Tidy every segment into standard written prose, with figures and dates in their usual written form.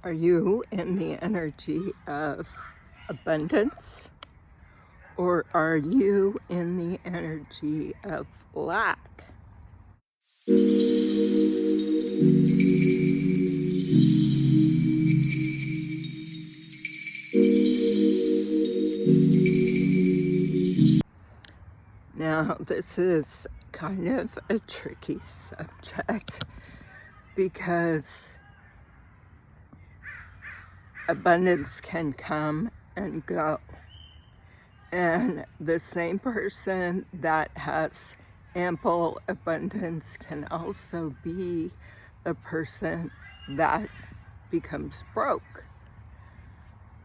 Are you in the energy of abundance, or are you in the energy of lack? Now, this is kind of a tricky subject because abundance can come and go. And the same person that has ample abundance can also be the person that becomes broke.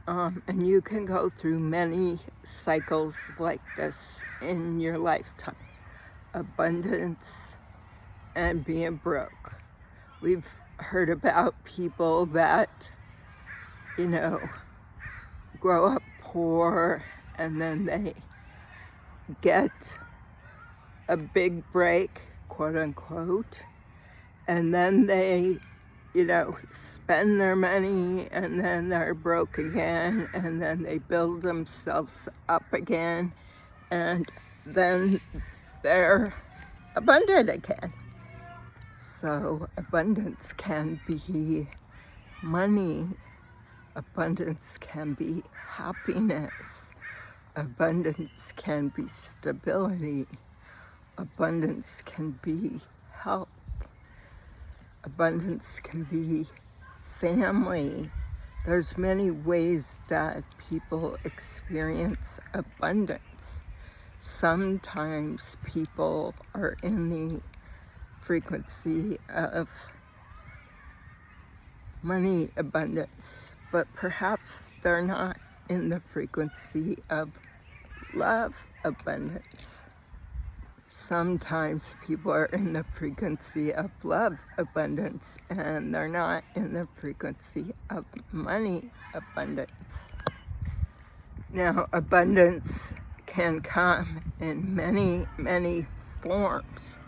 And you can go through many cycles like this in your lifetime. Abundance and being broke. We've heard about people that, grow up poor and then they get a big break, quote unquote, and then they spend their money and then they're broke again, and then they build themselves up again, and then they're abundant again. So abundance can be money, abundance can be happiness, abundance can be stability, abundance can be health, abundance can be family. There's many ways that people experience abundance. Sometimes people are in the frequency of money abundance, but perhaps they're not in the frequency of love abundance. Sometimes people are in the frequency of love abundance and they're not in the frequency of money abundance. Now, abundance can come in many, many forms,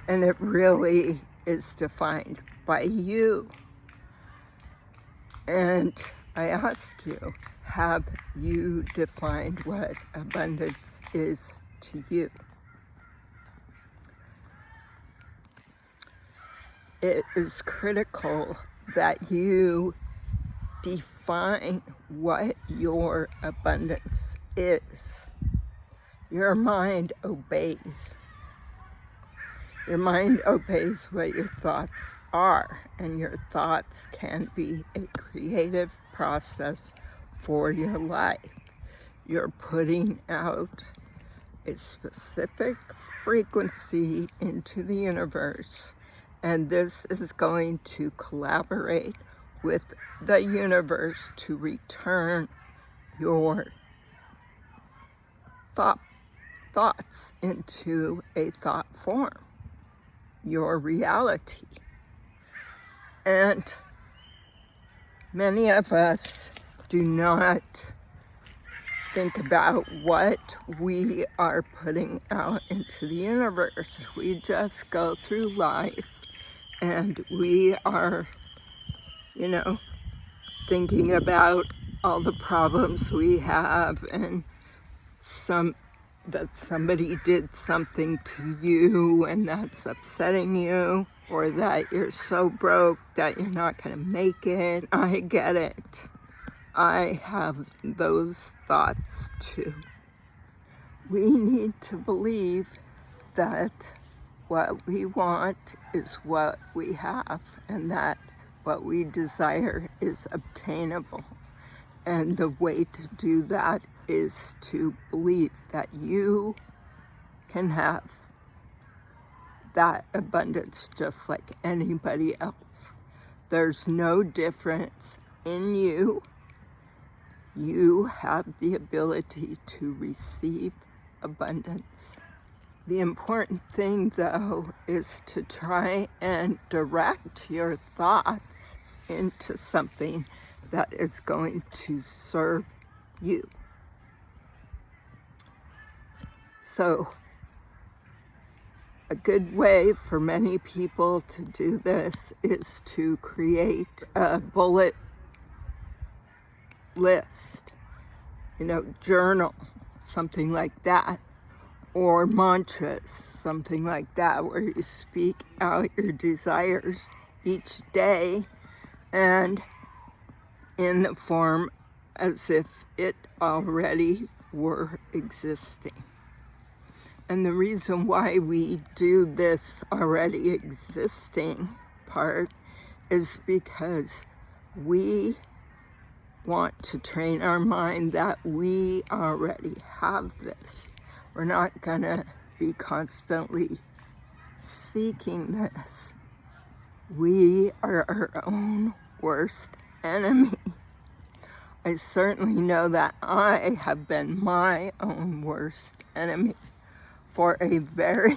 and it really is defined by you. And I ask you, have you defined what abundance is to you? It is critical that you define what your abundance is. Your mind obeys. Your mind obeys what your thoughts are, and your thoughts can be a creative process for your life. You're putting out a specific frequency into the universe, and this is going to collaborate with the universe to return your thoughts into a thought form, your reality. And many of us do not think about what we are putting out into the universe. We just go through life and we are, thinking about all the problems we have, and that somebody did something to you and that's upsetting you, or that you're so broke that you're not going to make it. I get it. I have those thoughts too. We need to believe that what we want is what we have, and that what we desire is obtainable. And the way to do that is to believe that you can have that abundance just like anybody else. There's no difference in you. You have the ability to receive abundance. The important thing, though, is to try and direct your thoughts into something that is going to serve you. So, a good way for many people to do this is to create a bullet list, journal, something like that, or mantras, something like that, where you speak out your desires each day and in the form as if it already were existing. And the reason why we do this already existing part is because we want to train our mind that we already have this. We're not gonna be constantly seeking this. We are our own worst enemy. I certainly know that I have been my own worst enemy for a very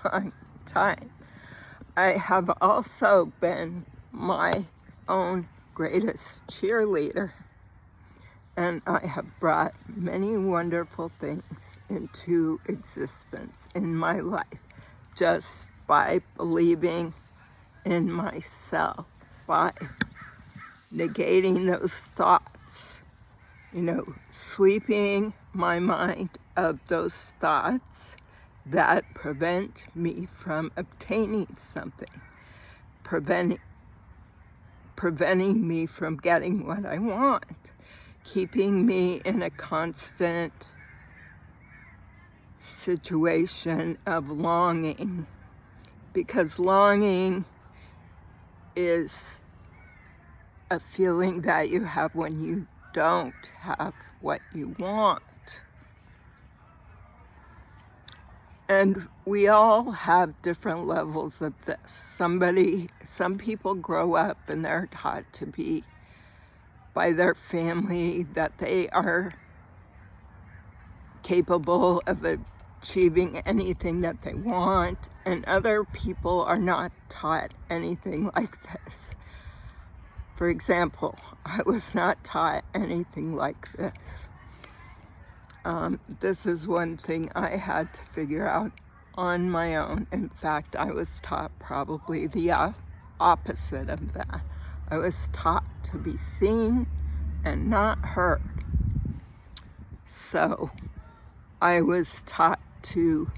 long time. I have also been my own greatest cheerleader, and I have brought many wonderful things into existence in my life just by believing in myself, by negating those thoughts, sweeping my mind of those thoughts that prevent me from obtaining something, preventing me from getting what I want, keeping me in a constant situation of longing, because longing is a feeling that you have when you don't have what you want. And we all have different levels of this. Some people grow up and they're taught to be by their family that they are capable of achieving anything that they want, and other people are not taught anything like this. For example, I was not taught anything like this. This is one thing I had to figure out on my own. In fact, I was taught probably the opposite of that. I was taught to be seen and not heard. So I was taught to,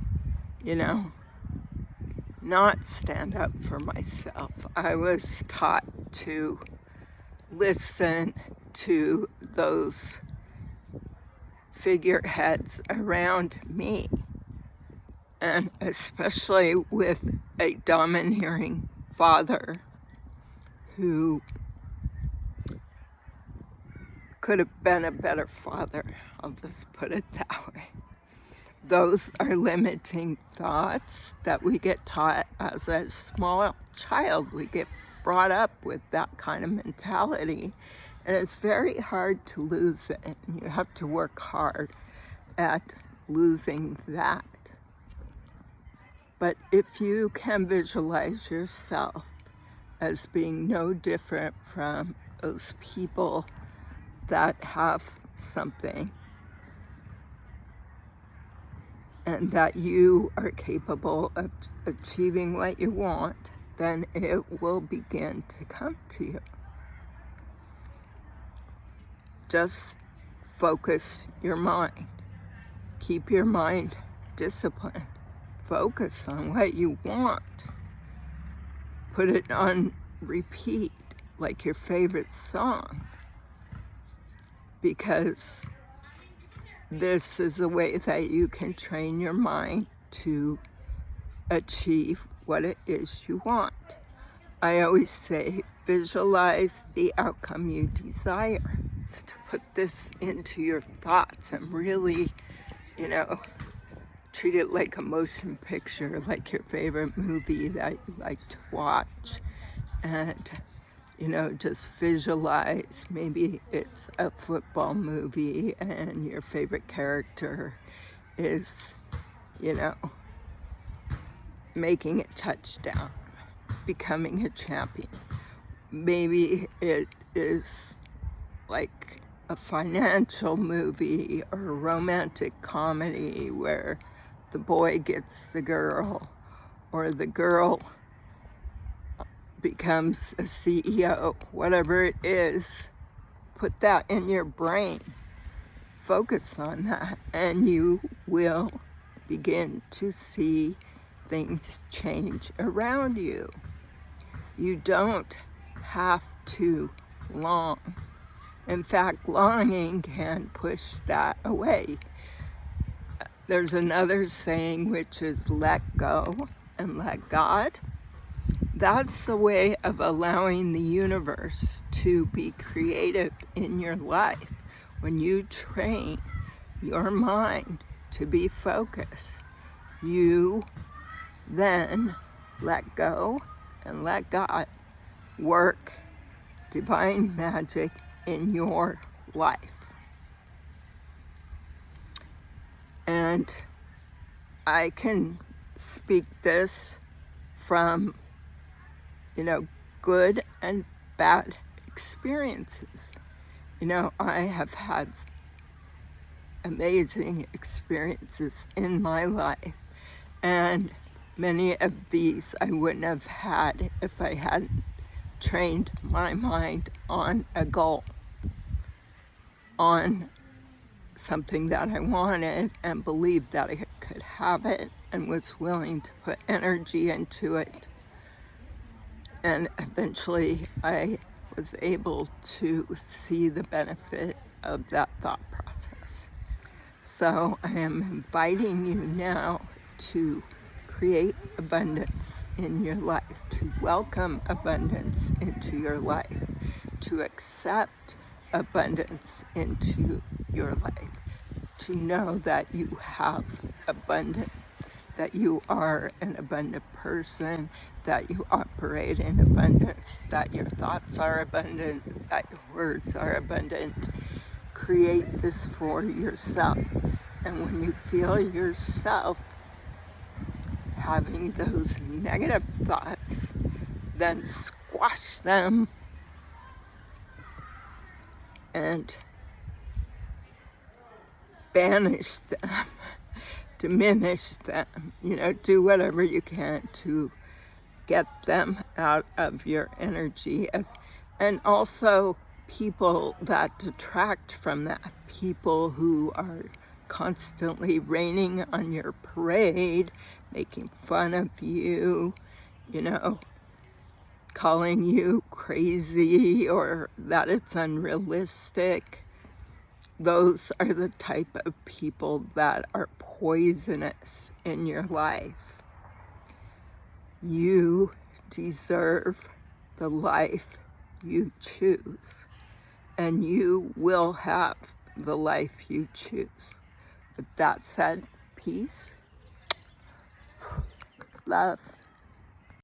not stand up for myself. I was taught to listen to those figureheads around me, and especially with a domineering father who could have been a better father. I'll just put it that way. Those are limiting thoughts that we get taught as a small child. We get brought up with that kind of mentality, and it's very hard to lose it. And you have to work hard at losing that. But if you can visualize yourself as being no different from those people that have something, and that you are capable of achieving what you want, then it will begin to come to you. Just focus your mind. Keep your mind disciplined. Focus on what you want. Put it on repeat, like your favorite song, because this is a way that you can train your mind to achieve what it is you want. I always say, visualize the outcome you desire. It's to put this into your thoughts and really, treat it like a motion picture, like your favorite movie that you like to watch. And just visualize, maybe it's a football movie and your favorite character is, making a touchdown, becoming a champion. Maybe it is like a financial movie or a romantic comedy where the boy gets the girl, or the girl becomes a CEO. Whatever it is, put that in your brain. Focus on that, and you will begin to see things change around you. You don't have to long. In fact, longing can push that away. There's another saying, which is let go and let God. That's the way of allowing the universe to be creative in your life. When you train your mind to be focused, you then let go and let God work divine magic in your life. And I can speak this from, good and bad experiences. I have had amazing experiences in my life, and many of these I wouldn't have had if I hadn't trained my mind on a goal, on something that I wanted and believed that I could have it and was willing to put energy into it. And eventually I was able to see the benefit of that thought process. So I am inviting you now to create abundance in your life, to welcome abundance into your life, to accept abundance into your life, to know that you have abundance, that you are an abundant person, that you operate in abundance, that your thoughts are abundant, that your words are abundant. Create this for yourself. And when you feel yourself having those negative thoughts, then squash them and banish them, diminish them, do whatever you can to get them out of your energy. And also people that detract from that, people who are constantly raining on your parade, making fun of you, calling you crazy or that it's unrealistic. Those are the type of people that are poisonous in your life. You deserve the life you choose, and you will have the life you choose. With that said, peace, love.